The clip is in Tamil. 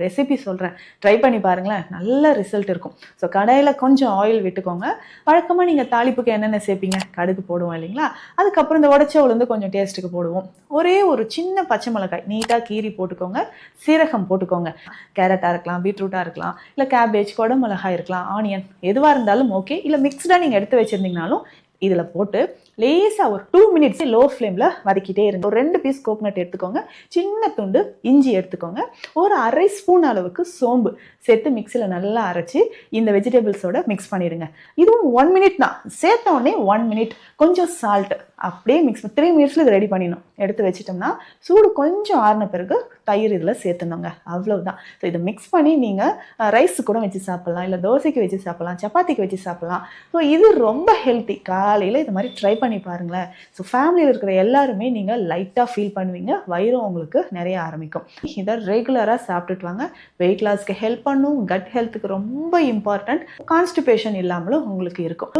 ரெசிபி சொல்கிறேன், ட்ரை பண்ணி பாருங்களேன், நல்ல ரிசல்ட் இருக்கும். ஸோ கடாயில் கொஞ்சம் ஆயில் விட்டுக்கோங்க. வழக்கமாக நீங்கள் தாளிப்புக்கு என்னென்ன சேர்ப்பீங்க? கடுகு போடுவோம் இல்லைங்களா? அதுக்கப்புறம் இந்த உடச்ச உளுந்து கொஞ்சம் டேஸ்ட்டுக்கு போடுவோம். ஒரே ஒரு சின்ன பச்சை மிளகாய் நீட்டாக கீறி போட்டுக்கோங்க. சீரகம் போட்டுக்கோங்க. கேரட்டாக இருக்கலாம், பீட்ரூட்டாக இருக்கலாம், இல்லை கேபேஜ், குடை மிளகாய் இருக்கலாம், ஆனியன் எதுவாக இருந்தாலும் ஓகே. இல்லை மிக்ஸ்டாக நீங்கள் எடுத்து வச்சுருந்தீங்கனாலும் இதில் போட்டு லேசாக ஒரு 2 மினிட்ஸ் லோ ஃப்ளேமில் வதக்கிட்டே இருங்க. ஒரு 2 பீஸ் கோகனட் எடுத்துக்கோங்க, சின்ன துண்டு இஞ்சி எடுத்துக்கோங்க, ஒரு அரை ஸ்பூன் அளவுக்கு சோம்பு சேர்த்து மிக்சியில் நல்லா அரைச்சி இந்த வெஜிடபிள்ஸோட மிக்ஸ் பண்ணிடுங்க. இதுவும் 1 மினிட் தான், சேர்த்த உடனே 1 மினிட். கொஞ்சம் சால்ட் அப்படியே மிக்ஸ் 3 மினிட்ஸில் இது ரெடி பண்ணிடணும். எடுத்து வச்சிட்டோம்னா சூடு கொஞ்சம் ஆறின பிறகு தயிர் இதில் சேர்த்துணுங்க. அவ்வளவுதான். ஸோ இதை மிக்ஸ் பண்ணி நீங்கள் ரைஸ் கூட வச்சு சாப்பிட்லாம், இல்லை தோசைக்கு வச்சு சாப்பிட்லாம், சப்பாத்திக்கு வச்சு சாப்பிட்லாம். ஸோ இது ரொம்ப ஹெல்த்தி. காலையில் இது மாதிரி ட்ரை பண்ணி பாருங்களேன். ஸோ ஃபேமிலியில் இருக்கிற எல்லாருமே நீங்கள் லைட்டாக ஃபீல் பண்ணுவீங்க, வயிறும் உங்களுக்கு நிறைய ஆரம்பிக்கும். இதை ரெகுலராக சாப்பிட்டுட்டு வாங்க. வெயிட் லாஸ்க்கு ஹெல்ப் பண்ணும், கட் ஹெல்த்துக்கு ரொம்ப இம்பார்ட்டன்ட், கான்ஸ்டிபேஷன் இல்லாமலும் உங்களுக்கு இருக்கும்.